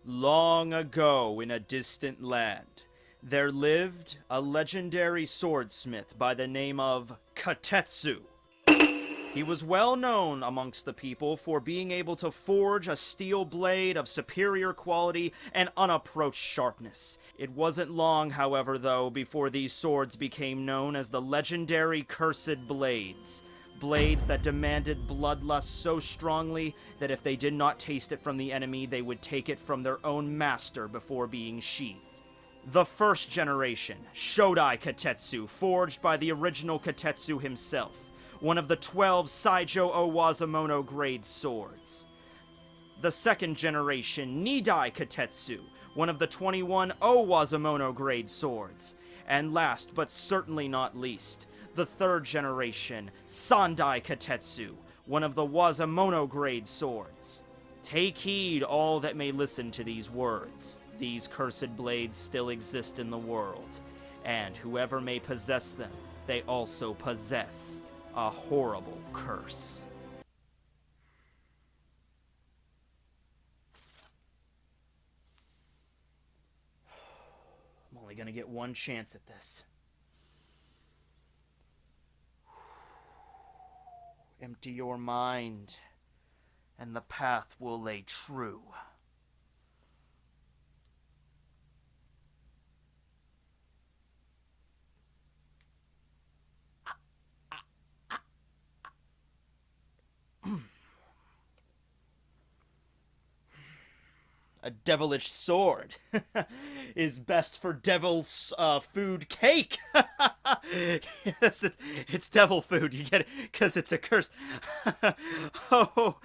Long ago in a distant land, there lived a legendary swordsmith by the name of Kitetsu. He was well known amongst the people for being able to forge a steel blade of superior quality and unapproached sharpness. It wasn't long, however, though, before these swords became known as the legendary Cursed Blades. Blades that demanded bloodlust so strongly that if they did not taste it from the enemy, they would take it from their own master before being sheathed. The first generation, Shodai Kitetsu, forged by the original Kitetsu himself, one of the 12 Saijo Owazamono grade swords. The second generation, Niidai Kitetsu, one of the 21 Owazamono grade swords. And last, but certainly not least, the third generation, Sandai Kitetsu, one of the Wazamono grade swords. Take heed, all that may listen to these words. These cursed blades still exist in the world, and whoever may possess them, they also possess a horrible curse. I'm only gonna get one chance at this. Empty your mind, and the path will lay true. A devilish sword is best for devil's food cake. Yes, it's devil food. You get it because it's a curse. Oh.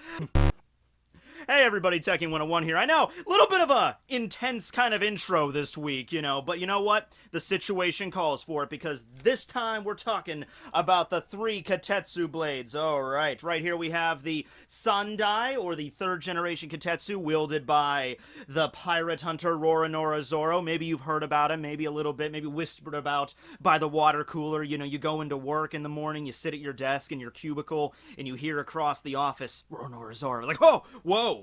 Hey everybody, Tekking101 here. I know, a little bit of a intense kind of intro this week, but you know what? The situation calls for it, because this time we're talking about the 3 Kitetsu blades. Alright, right here we have the Sandai, or the 3rd generation Kitetsu, wielded by the pirate hunter Roronoa Zoro. Maybe you've heard about him, maybe a little bit, maybe whispered about by the water cooler. You go into work in the morning, you sit at your desk in your cubicle, and you hear across the office, Roronoa Zoro, like, oh, whoa!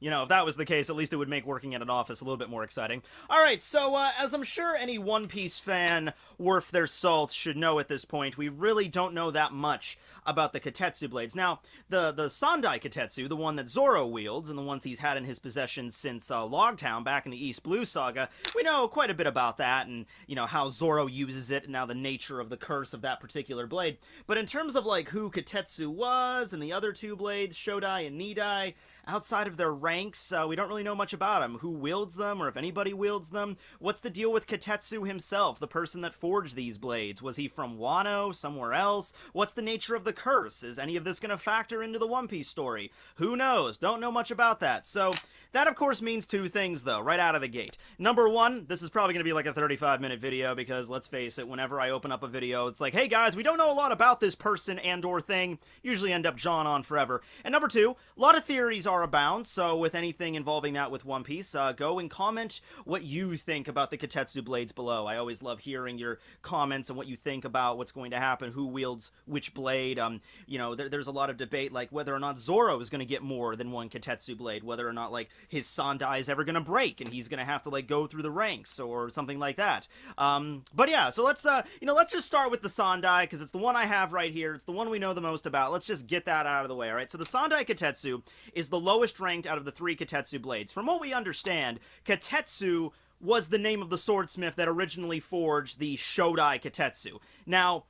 If that was the case, at least it would make working at an office a little bit more exciting. Alright, so as I'm sure any One Piece fan worth their salt should know at this point, we really don't know that much about the Kitetsu blades. Now, the Sandai Kitetsu, the one that Zoro wields, and the ones he's had in his possession since Logtown back in the East Blue Saga, we know quite a bit about that, and, how Zoro uses it, and now the nature of the curse of that particular blade. But in terms of, who Kitetsu was, and the other 2 blades, Shodai and Niidai, outside of their ranks, we don't really know much about them. Who wields them, or if anybody wields them? What's the deal with Kitetsu himself, the person that forged these blades? Was he from Wano, somewhere else? What's the nature of the curse? Is any of this going to factor into the One Piece story? Who knows? Don't know much about that. So, that of course means 2 things though, right out of the gate. Number 1, this is probably going to be like a 35-minute video, because let's face it, whenever I open up a video, it's like, hey guys, we don't know a lot about this person and or thing, usually end up jawing on forever. And number 2, a lot of theories are abound, so with anything involving that with One Piece, go and comment what you think about the Kitetsu blades below. I always love hearing your comments and what you think about what's going to happen, who wields which blade. There's a lot of debate, like whether or not Zoro is going to get more than one Kitetsu blade, whether or not, his Sandai is ever going to break, and he's going to have to, go through the ranks, or something like that. But yeah, so let's just start with the Sandai, because it's the one I have right here. It's the one we know the most about. Let's just get that out of the way, alright? So the Sandai Kitetsu is the lowest ranked out of the 3 Kitetsu blades. From what we understand, Kitetsu was the name of the swordsmith that originally forged the Shodai Kitetsu. Now,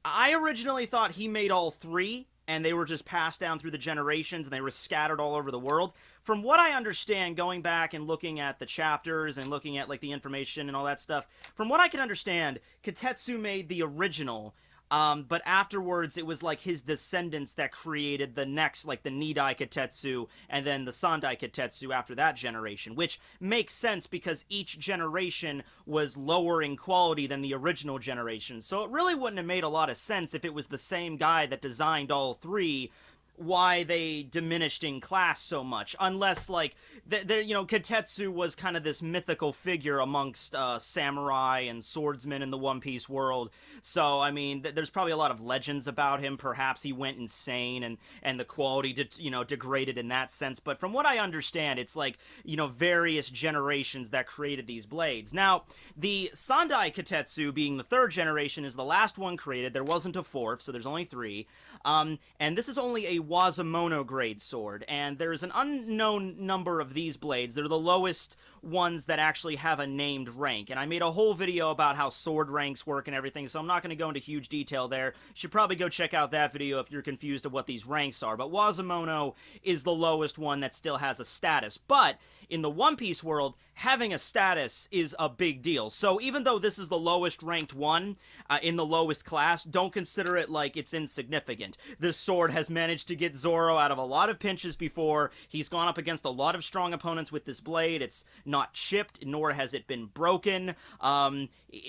I originally thought he made all 3, and they were just passed down through the generations, and they were scattered all over the world. From what I understand, going back and looking at the chapters and looking at, the information and all that stuff, from what I can understand, Kitetsu made the original, but afterwards it was, his descendants that created the next, the Niidai Kitetsu, and then the Sandai Kitetsu after that generation, which makes sense because each generation was lower in quality than the original generation. So it really wouldn't have made a lot of sense if it was the same guy that designed all 3, why they diminished in class so much, unless like Kitetsu was kind of this mythical figure amongst samurai and swordsmen in the One Piece world. So I mean, there's probably a lot of legends about him. Perhaps he went insane and the quality degraded in that sense. But from what I understand, it's like various generations that created these blades. Now the Sandai Kitetsu, being the third generation, is the last one created. There wasn't a fourth, so there's only three. And this is only a Wazamono grade sword, and there's an unknown number of these blades. They're the lowest ones that actually have a named rank, and I made a whole video about how sword ranks work and everything, so I'm not going to go into huge detail there. You should probably go check out that video if you're confused of what these ranks are, but Wazamono is the lowest one that still has a status. But in the One Piece world, having a status is a big deal. So even though this is the lowest ranked one in the lowest class, don't consider it like it's insignificant. This sword has managed to get Zoro out of a lot of pinches before. He's gone up against a lot of strong opponents with this blade. It's not chipped, nor has it been broken.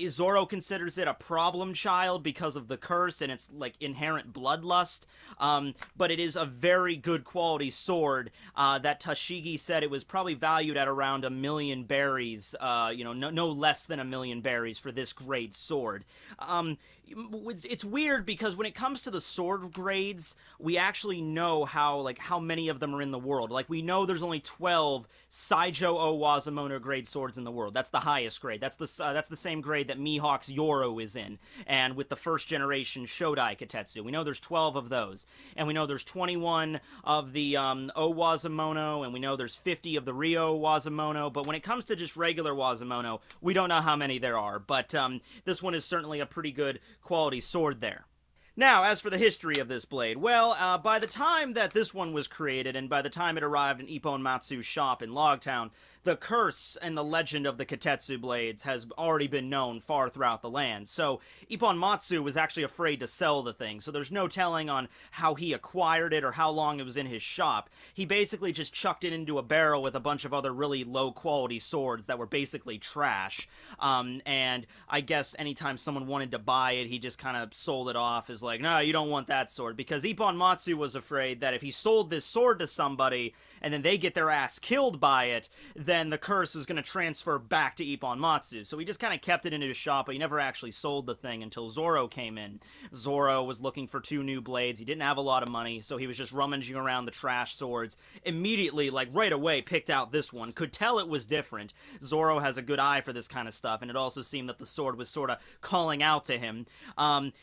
Zoro considers it a problem child because of the curse and its like inherent bloodlust. But it is a very good quality sword that Tashigi said it was probably valued at around 1 million berries, no less than 1 million berries for this grade sword. It's weird because when it comes to the sword grades, we actually know how many of them are in the world. Like, we know there's only 12 Saijo O Wazamono grade swords in the world. That's the highest grade. That's the same grade that Mihawk's Yoro is in. And with the first generation Shodai Kitetsu, we know there's 12 of those. And we know there's 21 of the O Wazamono, and we know there's 50 of the Ryo Wazamono. But when it comes to just regular Wazamono, we don't know how many there are. But this one is certainly a pretty good quality sword there. Now, as for the history of this blade, well, by the time that this one was created, and by the time it arrived in Ippon Matsu's shop in Logtown, the curse and the legend of the Kitetsu blades has already been known far throughout the land. So Ippon Matsu was actually afraid to sell the thing, so there's no telling on how he acquired it or how long it was in his shop. He basically just chucked it into a barrel with a bunch of other really low-quality swords that were basically trash. And I guess anytime someone wanted to buy it, he just kind of sold it off as like, no, you don't want that sword. Because Ippon Matsu was afraid that if he sold this sword to somebody and then they get their ass killed by it, then the curse was going to transfer back to Ippon Matsu. So he just kind of kept it in his shop, but he never actually sold the thing until Zoro came in. Zoro was looking for 2 new blades. He didn't have a lot of money, so he was just rummaging around the trash swords. Immediately, like right away, picked out this one. Could tell it was different. Zoro has a good eye for this kind of stuff, and it also seemed that the sword was sort of calling out to him. Ippon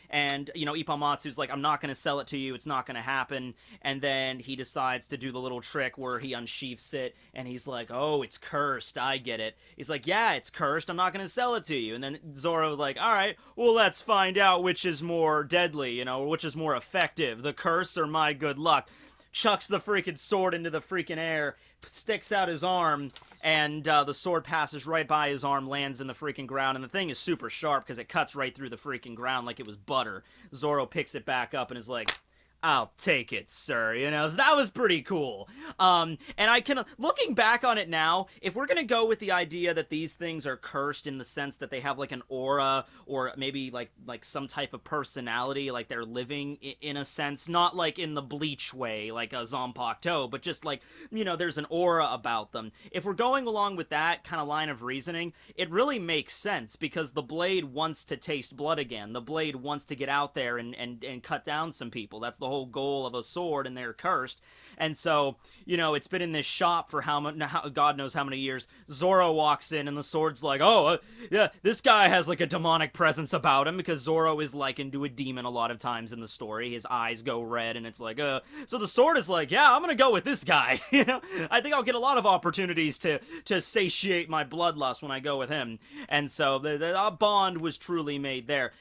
Matsu's like, I'm not going to sell it to you. It's not going to happen. And then he decides to do the little trick where he unsheaths it, and he's like, oh, it's cursed. I get it. He's like, yeah, it's cursed. I'm not going to sell it to you. And then Zoro's like, all right, well, let's find out which is more deadly, which is more effective, the curse or my good luck. Chucks the freaking sword into the freaking air, sticks out his arm, and the sword passes right by his arm, lands in the freaking ground, and the thing is super sharp because it cuts right through the freaking ground like it was butter. Zoro picks it back up and is like, I'll take it, sir, so that was pretty cool. And I can, looking back on it now, if we're gonna go with the idea that these things are cursed in the sense that they have like an aura, or maybe like some type of personality, like they're living in a sense, not like in the Bleach way, like a Zanpakuto, but just like, there's an aura about them. If we're going along with that kind of line of reasoning, it really makes sense, because the blade wants to taste blood again. The blade wants to get out there and cut down some people. That's the whole goal of a sword, and they're cursed. And so, it's been in this shop for God knows how many years. Zoro walks in, and the sword's like, oh, yeah, this guy has like a demonic presence about him, because Zoro is likened to a demon a lot of times in the story. His eyes go red, and it's like, so the sword is like, yeah, I'm gonna go with this guy. I think I'll get a lot of opportunities to satiate my bloodlust when I go with him. And so the bond was truly made there.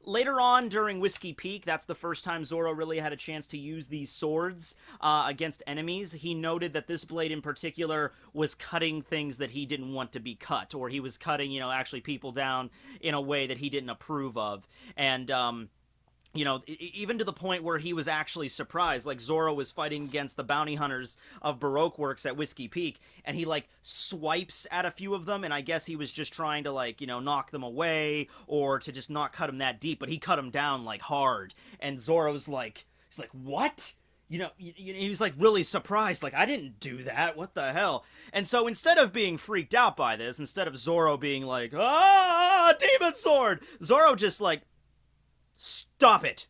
Later on during Whiskey Peak, that's the first time Zoro really had a chance to use these swords against enemies. He noted that this blade in particular was cutting things that he didn't want to be cut, or he was cutting, actually people down in a way that he didn't approve of. And, even to the point where he was actually surprised. Like, Zoro was fighting against the bounty hunters of Baroque Works at Whiskey Peak, and he, swipes at a few of them, and I guess he was just trying to, knock them away, or to just not cut them that deep, but he cut them down, hard. And Zoro's like, he's like, what? he was like really surprised, like, I didn't do that, what the hell? And so instead of being freaked out by this, instead of Zoro being like, ah, demon sword, Zoro just like, stop it.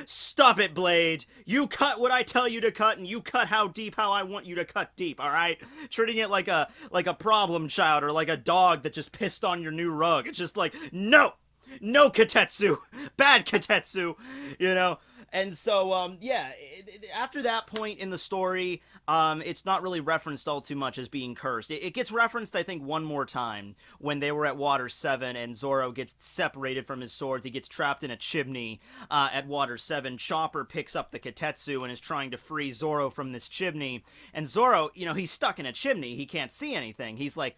Stop it, Blade. You cut what I tell you to cut, and you cut how I want you to cut deep, alright? Treating it like a problem child, or like a dog that just pissed on your new rug. It's just like, no! No, Kitetsu! Bad Kitetsu! You know? And so, yeah, after that point in the story, it's not really referenced all too much as being cursed. It gets referenced, I think, one more time when they were at Water 7 and Zoro gets separated from his swords. He gets trapped in a chimney at Water 7. Chopper picks up the Kitetsu and is trying to free Zoro from this chimney. And Zoro, he's stuck in a chimney. He can't see anything. He's like,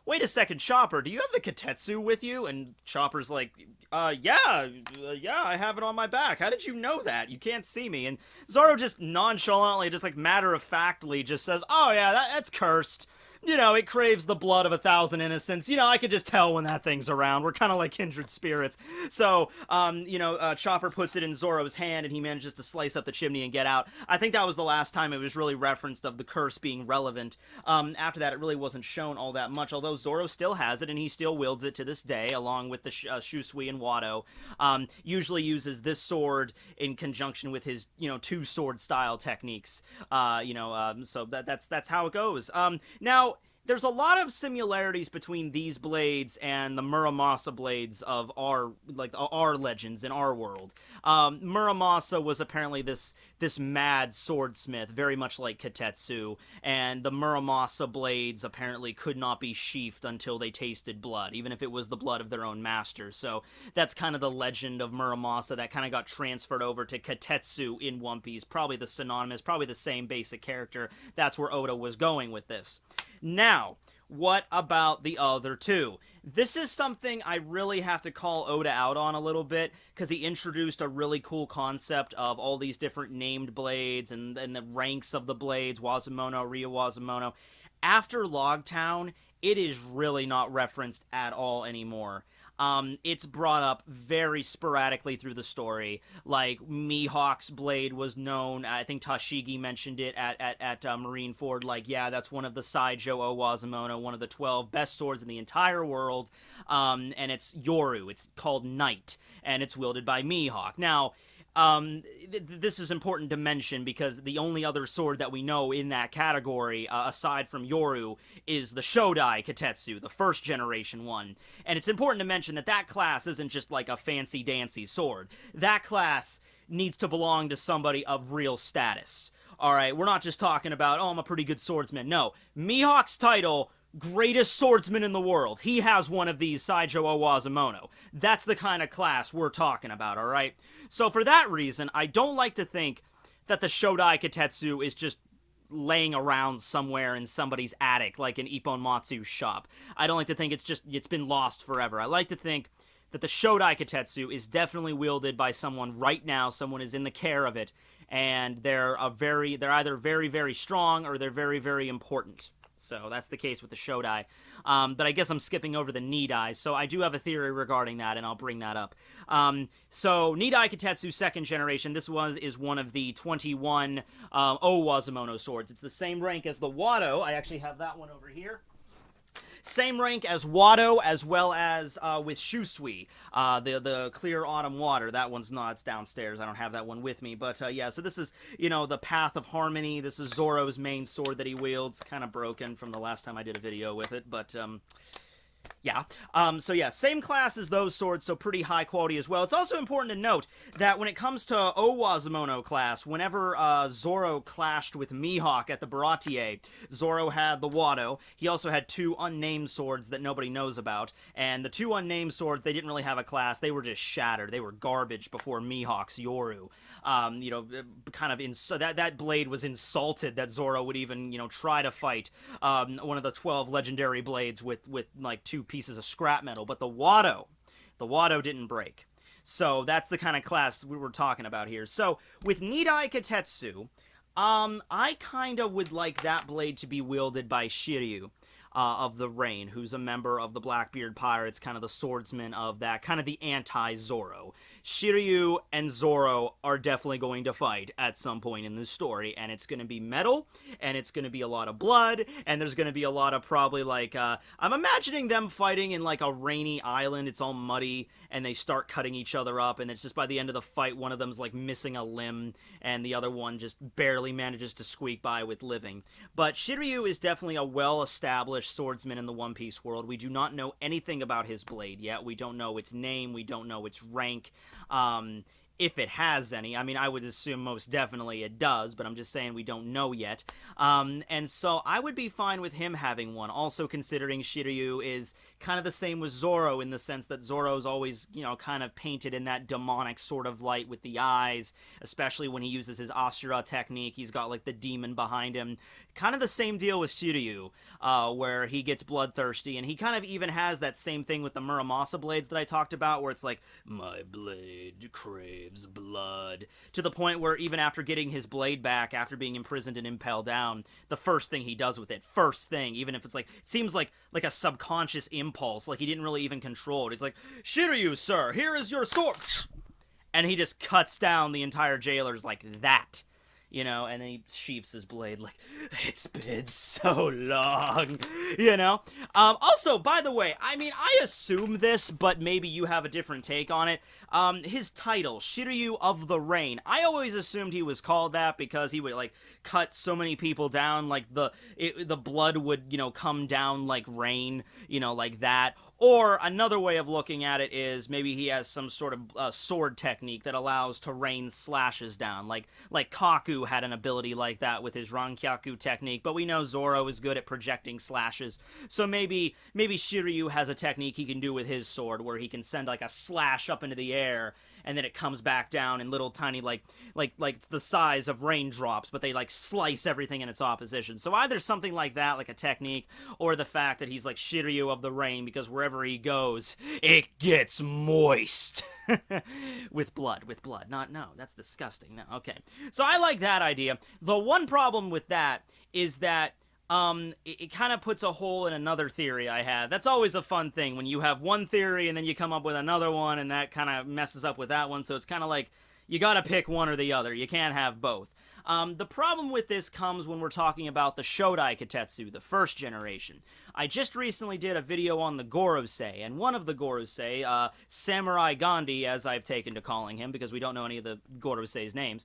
wait a second, Chopper, do you have the Kitetsu with you? And Chopper's like, yeah, I have it on my back. How did you know that? You can't see me. And Zoro just nonchalantly, just like matter-of-factly just says, oh yeah, that's cursed. It craves the blood of 1,000 innocents. I could just tell when that thing's around. We're kind of like kindred spirits. So, Chopper puts it in Zoro's hand, and he manages to slice up the chimney and get out. I think that was the last time it was really referenced of the curse being relevant. After that, it really wasn't shown all that much, although Zoro still has it, and he still wields it to this day, along with the Shusui and Wado. Usually uses this sword in conjunction with his, two-sword style techniques. So that's how it goes. Now, there's a lot of similarities between these blades and the Muramasa blades of our legends in our world. Muramasa was apparently this mad swordsmith, very much like Kitetsu, and the Muramasa blades apparently could not be sheathed until they tasted blood, even if it was the blood of their own master. So that's kind of the legend of Muramasa that kind of got transferred over to Kitetsu in One Piece. Probably the synonymous, probably the same basic character. That's where Oda was going with this. Now, what about the other two? This is something I really have to call Oda out on a little bit, because he introduced a really cool concept of all these different named blades and the ranks of the blades, Wazumono, Ryo Wazumono. After Logtown, it is really not referenced at all anymore. It's brought up very sporadically through the story. Like, Mihawk's blade was known, I think Tashigi mentioned it at Marineford, like, yeah, that's one of the Saijo Owazumono, one of the 12 best swords in the entire world, and it's Yoru, it's called Knight, and it's wielded by Mihawk. Now, this is important to mention because the only other sword that we know in that category, aside from Yoru, is the Shodai Kitetsu, the first generation one. And it's important to mention that class isn't just like a fancy-dancy sword. That class needs to belong to somebody of real status. Alright, we're not just talking about, oh, I'm a pretty good swordsman. No, Mihawk's title, greatest swordsman in the world. He has one of these Saijo Owazumono. That's the kind of class we're talking about, alright? So for that reason, I don't like to think that the Shodai Kitetsu is just laying around somewhere in somebody's attic, like in Ippon Matsu's shop. I don't like to think it's been lost forever. I like to think that the Shodai Kitetsu is definitely wielded by someone right now, someone is in the care of it, and they're either very, very strong or they're very, very important. So that's the case with the Shodai. But I guess I'm skipping over the Niidai, so I do have a theory regarding that, and I'll bring that up. So Niidai Kitetsu second generation, this is one of the 21 Owazumono swords. It's the same rank as the Wado. I actually have that one over here. Same rank as Wado, as well as with Shusui, the Clear Autumn Water. That one's not, it's downstairs. I don't have that one with me. But yeah, so this is, the Path of Harmony. This is Zoro's main sword that he wields. Kind of broken from the last time I did a video with it, but yeah. So yeah, same class as those swords, so pretty high quality as well. It's also important to note that when it comes to Owazumono class, whenever Zoro clashed with Mihawk at the Baratie, Zoro had the Wado. He also had two unnamed swords that nobody knows about, and the two unnamed swords, they didn't really have a class. They were just shattered. They were garbage before Mihawk's Yoru. Kind of that blade was insulted that Zoro would even, try to fight one of the 12 legendary blades with like two pieces of scrap metal, but the Wado didn't break. So that's the kind of class we were talking about here. So with Niidai Kitetsu, I kind of would like that blade to be wielded by Shiryu. of the Rain, who's a member of the Blackbeard Pirates, kind of the swordsman of that, kind of the anti-Zoro. Shiryu and Zoro are definitely going to fight at some point in this story, and it's going to be metal, and it's going to be a lot of blood, and there's going to be a lot of probably like, I'm imagining them fighting in like a rainy island, it's all muddy, and they start cutting each other up, and it's just by the end of the fight, one of them's like missing a limb, and the other one just barely manages to squeak by with living. But Shiryu is definitely a well-established swordsman in the One Piece world. We do not know anything about his blade yet. We don't know its name, we don't know its rank, if it has any. I mean, I would assume most definitely it does, but I'm just saying we don't know yet. And so I would be fine with him having one. Also considering Shiryu is kind of the same with Zoro in the sense that Zoro's always, you know, kind of painted in that demonic sort of light with the eyes, especially when he uses his Asura technique. He's got like the demon behind him. Kind of the same deal with Shiryu, where he gets bloodthirsty, and he kind of even has that same thing with the Muramasa blades that I talked about, where it's like, my blade craves blood, to the point where even after getting his blade back, after being imprisoned and impaled down, the first thing he does with it, first thing, even if it's like, it seems like a subconscious impulse, like he didn't really even control it. He's like, Shiryu, sir, here is your sword, and he just cuts down the entire jailers like that. You know, and then he sheaths his blade like, it's been so long, you know? Also, by the way, I mean, I assume this, but maybe you have a different take on it. His title, Shiryu of the Rain, I always assumed he was called that because he would, like, cut so many people down, like, the blood would, you know, come down like rain, you know, like that. Or another way of looking at it is maybe he has some sort of sword technique that allows to rain slashes down. Like Kaku had an ability like that with his Rankyaku technique, but we know Zoro is good at projecting slashes. So maybe Shiryu has a technique he can do with his sword where he can send like a slash up into the air, and then it comes back down in little tiny, like the size of raindrops, but they like slice everything in its opposition. So either something like that, like a technique, or the fact that he's like Shiryu of the Rain because wherever he goes, it gets moist. with blood. No, that's disgusting. No, okay. So I like that idea. The one problem with that is that it kind of puts a hole in another theory I have. That's always a fun thing when you have one theory and then you come up with another one, and that kind of messes up with that one. So it's kind of like you gotta pick one or the other. You can't have both. The problem with this comes when we're talking about the Shodai Kitetsu, the first generation. I just recently did a video on the Gorosei, and one of the Gorosei, Samurai Gandhi, as I've taken to calling him, because we don't know any of the Gorosei's names,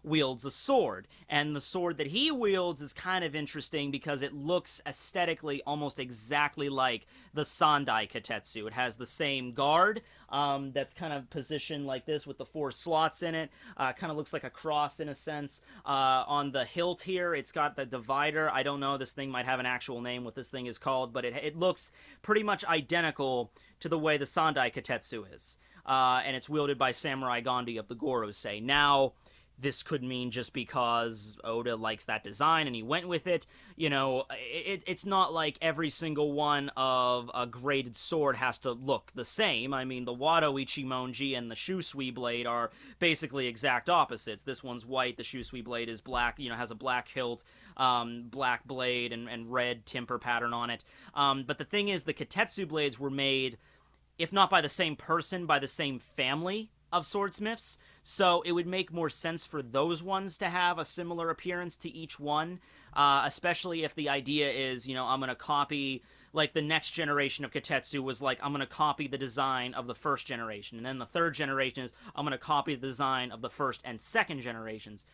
wields a sword. And the sword that he wields is kind of interesting because it looks aesthetically almost exactly like the Sandai Kitetsu. It has the same guard, that's kind of positioned like this with the 4 slots in it. Kind of looks like a cross in a sense. On the hilt here, it's got the divider. I don't know, this thing might have an actual name, what this thing is called, but it looks pretty much identical to the way the Sandai Kitetsu is. And it's wielded by Samurai Gandhi of the Gorosei. Now, this could mean just because Oda likes that design and he went with it. You know, it's not like every single one of a graded sword has to look the same. I mean, the Wado Ichimonji and the Shusui blade are basically exact opposites. This one's white, the Shusui blade is black, you know, has a black hilt, black blade, and red timber pattern on it. But the thing is, the Kitetsu blades were made, if not by the same person, by the same family of swordsmiths, so it would make more sense for those ones to have a similar appearance to each one, especially if the idea is, you know, I'm going to copy, like the next generation of Kitetsu was like, I'm going to copy the design of the first generation, and then the third generation is, I'm going to copy the design of the first and second generations.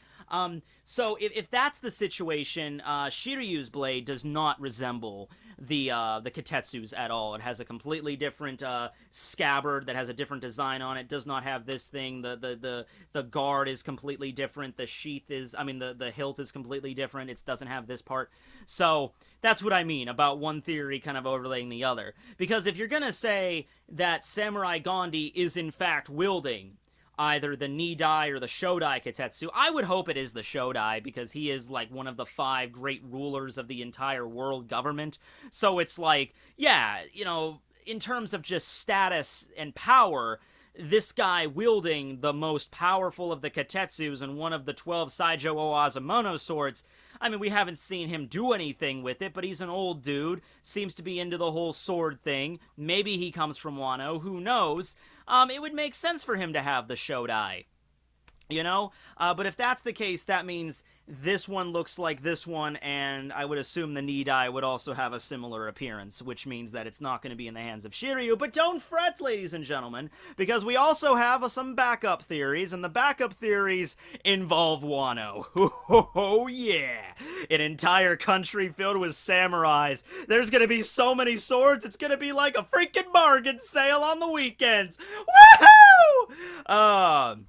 So if that's the situation, Shiryu's blade does not resemble the Kitetsu's at all. It has a completely different scabbard that has a different design on it. Does not have this thing. The guard is completely different. The sheath is, I mean, the hilt is completely different. It doesn't have this part. So that's what I mean about one theory kind of overlaying the other. Because if you're gonna say that Samurai Gandhi is in fact wielding either the Niidai or the Shodai Kitetsu, I would hope it is the Shodai, because he is like one of the 5 great rulers of the entire world government. So it's like, yeah, you know, in terms of just status and power, this guy wielding the most powerful of the Kitetsus and one of the 12 Saijo Owazamono swords. I mean, we haven't seen him do anything with it, but he's an old dude, seems to be into the whole sword thing. Maybe he comes from Wano, who knows? It would make sense for him to have the Shodai. You know? But if that's the case, that means this one looks like this one, and I would assume the Niidai would also have a similar appearance, which means that it's not going to be in the hands of Shiryu. But don't fret, ladies and gentlemen, because we also have some backup theories, and the backup theories involve Wano. Oh, yeah! An entire country filled with samurais. There's going to be so many swords, it's going to be like a freaking bargain sale on the weekends. Woohoo!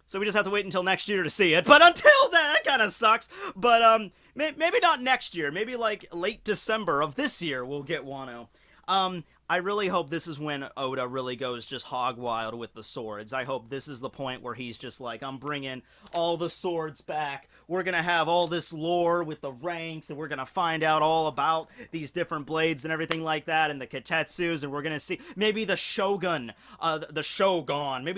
So we just have to wait until next year to see it. But until then, that kind of sucks. But maybe not next year. Maybe like late December of this year we'll get Wano. I really hope this is when Oda really goes just hog wild with the swords. I hope this is the point where he's just like, I'm bringing all the swords back. We're going to have all this lore with the ranks, and we're going to find out all about these different blades and everything like that, and the Kitetsus, and we're going to see maybe the Shogun, maybe the Shogun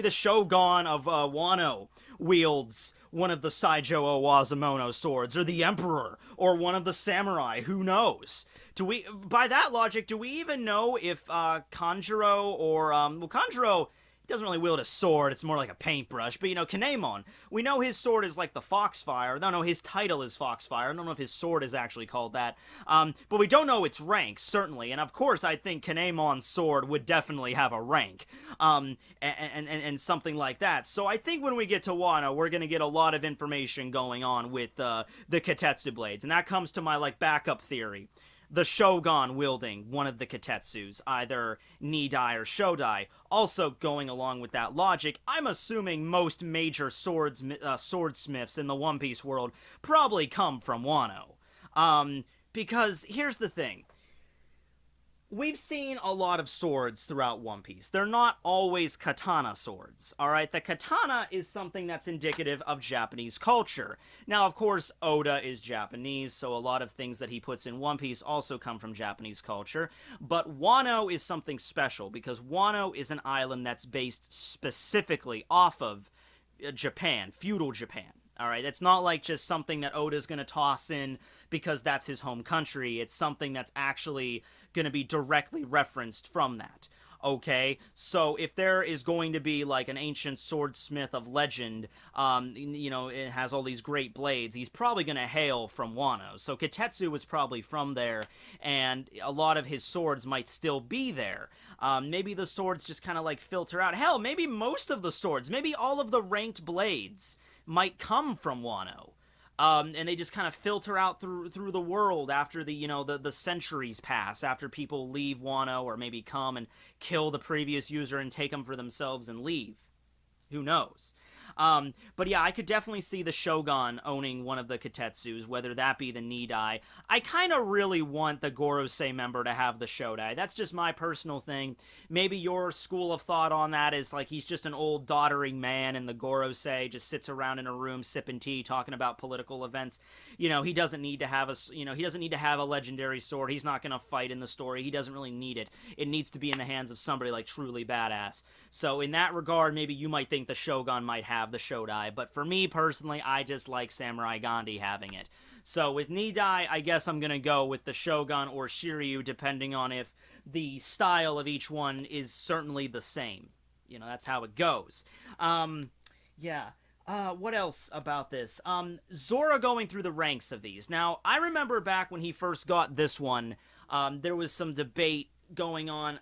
of Wano wields one of the Saijo Owazamono swords, or the Emperor, or one of the samurai, who knows? By that logic, do we even know if Kanjuro or, Kanjuro doesn't really wield a sword, it's more like a paintbrush, but Kinemon, we know his sword is like the Foxfire. No, his title is Foxfire. I don't know if his sword is actually called that, but we don't know its rank, certainly, and of course I think Kinemon's sword would definitely have a rank, and something like that. So I think when we get to Wano, we're gonna get a lot of information going on with the Kitetsu blades, and that comes to my, backup theory. The Shogun wielding one of the Kitetsus, either Niidai or Shodai. Also, going along with that logic, I'm assuming most major swordsmiths in the One Piece world probably come from Wano. Because here's the thing. We've seen a lot of swords throughout One Piece. They're not always katana swords, alright? The katana is something that's indicative of Japanese culture. Now, of course, Oda is Japanese, so a lot of things that he puts in One Piece also come from Japanese culture. But Wano is something special, because Wano is an island that's based specifically off of Japan, feudal Japan. Alright, it's not like just something that Oda's gonna toss in because that's his home country. It's something that's actually gonna be directly referenced from that. Okay, so if there is going to be like an ancient swordsmith of legend, it has all these great blades, he's probably going to hail from Wano. So Kitetsu was probably from there, and a lot of his swords might still be there. Maybe the swords just kind of filter out. Hell, maybe most of the swords, maybe all of the ranked blades might come from Wano. And they just kind of filter out through the world after the centuries pass, after people leave Wano, or maybe come and kill the previous user and take them for themselves and leave. Who knows? But yeah, I could definitely see the Shogun owning one of the Kitetsus, whether that be the Niidai. I kind of really want the Gorosei member to have the Shodai. That's just my personal thing. Maybe your school of thought on that is he's just an old doddering man, and the Gorosei just sits around in a room sipping tea, talking about political events. He doesn't need to have a legendary sword. He's not going to fight in the story. He doesn't really need it. It needs to be in the hands of somebody truly badass. So in that regard, maybe you might think the Shogun might have the Shodai, but for me personally, I just like Samurai Gandhi having it. So with Niidai, I guess I'm gonna go with the Shogun or Shiryu, depending on if the style of each one is certainly the same. That's how it goes. What else about this? Zoro going through the ranks of these. Now, I remember back when he first got this one, there was some debate going on,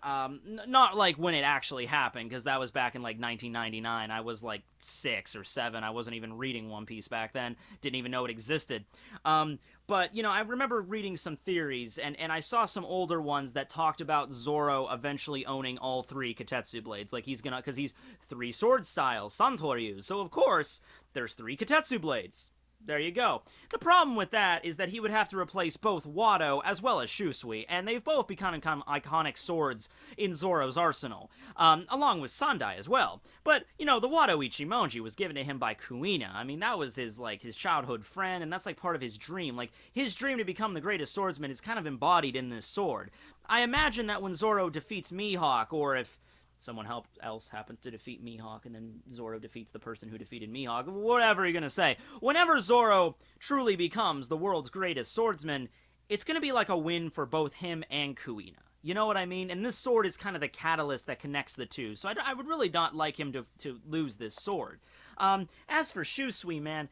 not when it actually happened, because that was back in 1999. I was 6 or 7. I wasn't even reading One Piece back then, didn't even know it existed. But I remember reading some theories, and I saw some older ones that talked about Zoro eventually owning all 3 Kitetsu blades. Because he's 3 sword styles, Santoryu, so of course there's 3 Kitetsu blades. There you go. The problem with that is that he would have to replace both Wado as well as Shusui, and they've both become iconic swords in Zoro's arsenal, along with Sandai as well. But, the Wado Ichimonji was given to him by Kuina. I mean, that was his childhood friend, and that's part of his dream. His dream to become the greatest swordsman is kind of embodied in this sword. I imagine that when Zoro defeats Mihawk, or if someone else happens to defeat Mihawk, and then Zoro defeats the person who defeated Mihawk, whatever you're gonna say. Whenever Zoro truly becomes the world's greatest swordsman, it's gonna be like a win for both him and Kuina. You know what I mean? And this sword is kind of the catalyst that connects the two, so I would really not like him to lose this sword. As for Shusui, man,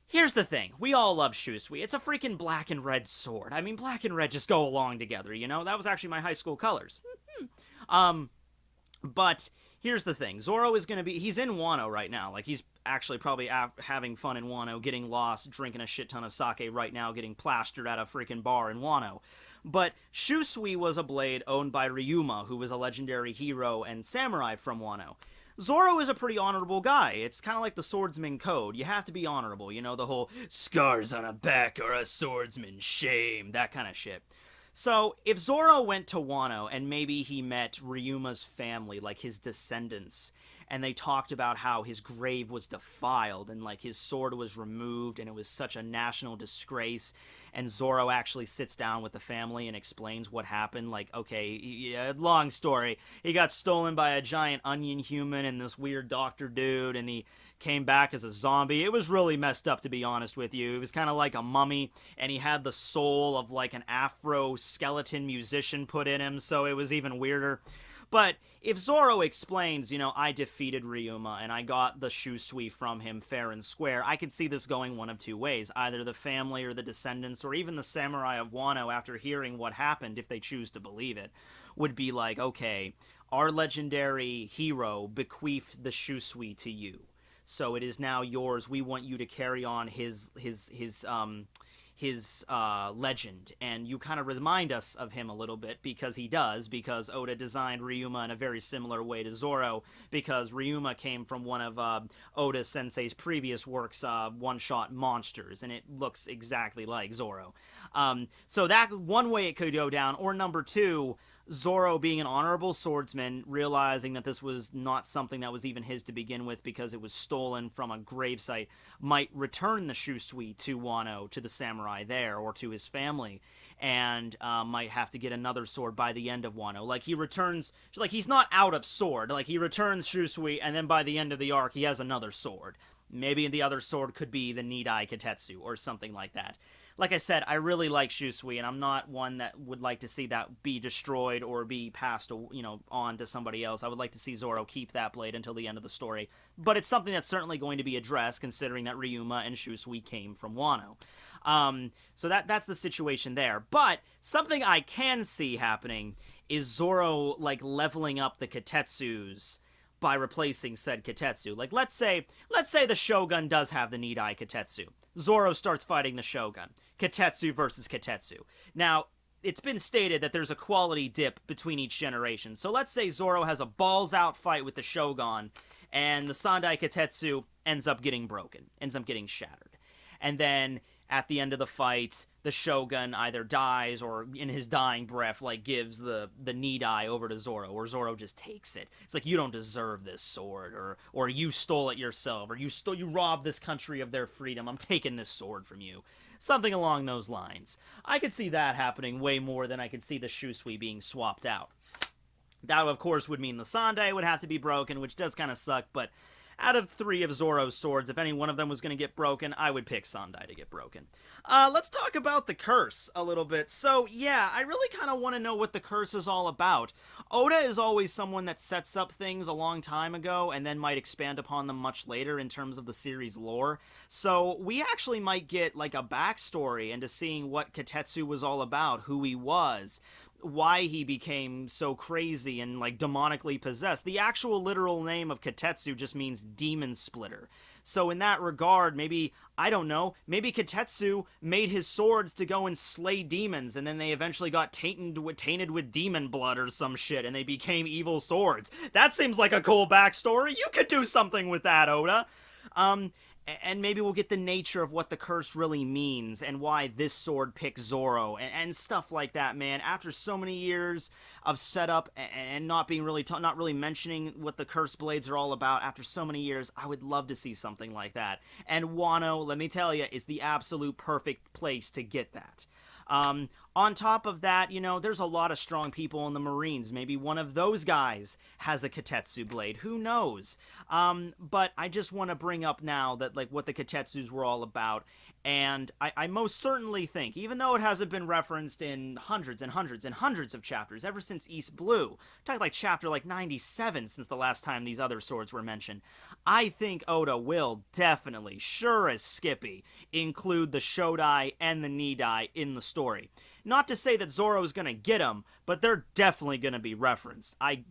here's the thing. We all love Shusui. It's a freaking black and red sword. I mean, black and red just go along together, you know? That was actually my high school colors. But here's the thing. Zoro is going to be... He's in Wano right now. Like, he's actually probably having fun in Wano, getting lost, drinking a shit ton of sake right now, getting plastered at a freaking bar in Wano. But Shusui was a blade owned by Ryuma, who was a legendary hero and samurai from Wano. Zoro is a pretty honorable guy. It's kind of like the swordsman code. You have to be honorable. You know, the whole scars on a back are a swordsman's shame, that kind of shit. So, if Zoro went to Wano and maybe he met Ryuma's family, like his descendants, and they talked about how his grave was defiled and like his sword was removed and it was such a national disgrace, and Zoro actually sits down with the family and explains what happened, like, okay, yeah, long story, he got stolen by a giant onion human and this weird doctor dude, and he came back as a zombie. It was really messed up, to be honest with you. It was kind of like a mummy, and he had the soul of like an Afro skeleton musician put in him, so it was even weirder. But if Zoro explains, you know, I defeated Ryuma and I got the Shusui from him fair and square, I could see this going one of two ways. Either the family or the descendants or even the samurai of Wano, after hearing what happened, if they choose to believe it, would be like, okay, our legendary hero bequeathed the Shusui to you, so it is now yours. We want you to carry on his legend, and you kind of remind us of him a little bit, because he does, because Oda designed Ryuma in a very similar way to Zoro, because Ryuma came from one of Oda Sensei's previous works, one-shot Monsters, and it looks exactly like Zoro. So that one way it could go down, or number two, Zoro being an honorable swordsman, realizing that this was not something that was even his to begin with because it was stolen from a gravesite, might return the Shusui to Wano, to the samurai there, or to his family, and might have to get another sword by the end of Wano. Like, he returns, like, he's not out of sword. Like, he returns Shusui, and then by the end of the arc, he has another sword. Maybe the other sword could be the Niidai Kitetsu, or something like that. Like I said, I really like Shusui, and I'm not one that would like to see that be destroyed or be passed, you know, on to somebody else. I would like to see Zoro keep that blade until the end of the story. But it's something that's certainly going to be addressed, considering that Ryuma and Shusui came from Wano. So that's the situation there. But something I can see happening is Zoro, like, leveling up the Kitetsus by replacing said Kitetsu. Like, let's say the Shogun does have the Niidai Kitetsu. Zoro starts fighting the Shogun. Kitetsu versus Kitetsu. Now, it's been stated that there's a quality dip between each generation. So let's say Zoro has a balls-out fight with the Shogun, and the Sandai Kitetsu ends up getting broken, ends up getting shattered. And then, at the end of the fight, the Shogun either dies or, in his dying breath, like, gives the Niidai over to Zoro, or Zoro just takes it. It's like, you don't deserve this sword, or you stole it yourself, or you robbed this country of their freedom. I'm taking this sword from you. Something along those lines. I could see that happening way more than I could see the Shusui being swapped out. That, of course, would mean the Sandai would have to be broken, which does kind of suck, but out of 3 of Zoro's swords, if any one of them was going to get broken, I would pick Sandai to get broken. Let's talk about the curse a little bit. So, yeah, I really kind of want to know what the curse is all about. Oda is always someone that sets up things a long time ago and then might expand upon them much later in terms of the series lore. So, we actually might get, like, a backstory into seeing what Kitetsu was all about, who he was, why he became so crazy and, like, demonically possessed. The actual literal name of Kitetsu just means demon splitter. So in that regard, maybe, I don't know, maybe Kitetsu made his swords to go and slay demons, and then they eventually got tainted with demon blood or some shit, and they became evil swords. That seems like a cool backstory. You could do something with that, Oda. And maybe we'll get the nature of what the curse really means and why this sword picked Zoro and stuff like that, man. After so many years of setup and not being really not really mentioning what the curse blades are all about, after so many years, I would love to see something like that. And Wano, let me tell you, is the absolute perfect place to get that. On top of that, you know, there's a lot of strong people in the Marines. Maybe one of those guys has a Kitetsu blade. Who knows? But I just want to bring up now that, like, what the Kitetsus were all about. And I most certainly think, even though it hasn't been referenced in hundreds and hundreds and hundreds of chapters ever since East Blue, talking like chapter like 97 since the last time these other swords were mentioned, I think Oda will definitely, sure as Skippy, include the Shodai and the Niidai in the story. Not to say that Zoro's gonna get them, but they're definitely gonna be referenced. I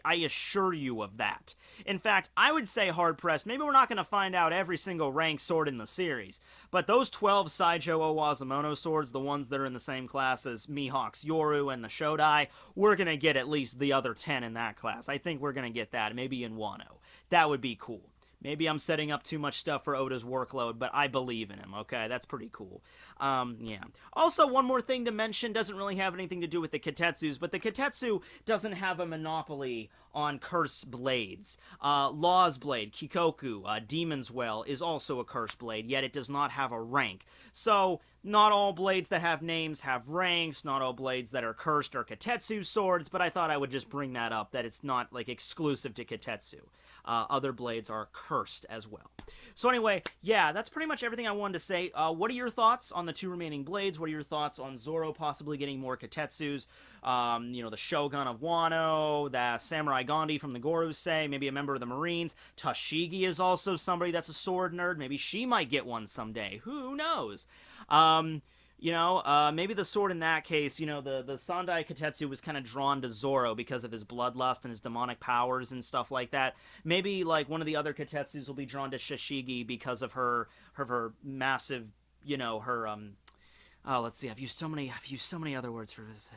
assure you of that. In fact, I would say hard-pressed, maybe we're not gonna find out every single rank sword in the series, but those 12 Saijo Owazamono swords, the ones that are in the same class as Mihawk's Yoru and the Shodai, we're gonna get at least the other 10 in that class. I think we're gonna get that, maybe in Wano. That would be cool. Maybe I'm setting up too much stuff for Oda's workload, but I believe in him, okay? That's pretty cool. Yeah. Also, one more thing to mention, doesn't really have anything to do with the Kitetsus, but the Kitetsu doesn't have a monopoly on curse blades. Law's Blade, Kikoku, Demon's Well is also a curse blade, yet it does not have a rank. So, not all blades that have names have ranks, not all blades that are cursed are Kitetsu swords, but I thought I would just bring that up, that it's not, like, exclusive to Kitetsu. Other blades are cursed as well. So anyway, yeah, that's pretty much everything I wanted to say. What are your thoughts on the 2 remaining blades? What are your thoughts on Zoro possibly getting more Kitetsus? You know, the Shogun of Wano, the Samurai Gandhi from the Gorosei, maybe a member of the Marines. Tashigi is also somebody that's a sword nerd. Maybe she might get one someday. Who knows? You know, maybe the sword in that case, you know, the Sandai Kitetsu was kind of drawn to Zoro because of his bloodlust and his demonic powers and stuff like that. Maybe, like, one of the other Kitetsus will be drawn to Shishigi because of her massive, you know, her, oh, let's see, I've used so many other words for this.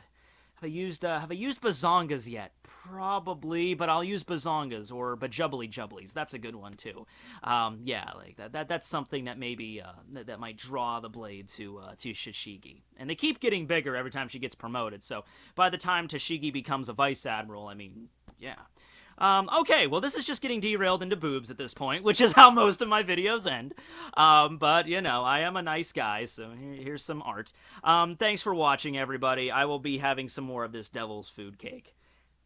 Have I used bazongas yet? Probably, but I'll use bazongas or bajubbly jubblies. That's a good one too. Yeah, like that's something that maybe that might draw the blade to Shishigi. And they keep getting bigger every time she gets promoted. So by the time Tashigi becomes a vice admiral, I mean, yeah. Okay, well, this is just getting derailed into boobs at this point, which is how most of my videos end. But, you know, I am a nice guy, so here's some art. Thanks for watching, everybody. I will be having some more of this devil's food cake.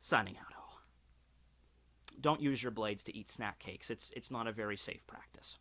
Signing out. Don't use your blades to eat snack cakes. It's not a very safe practice.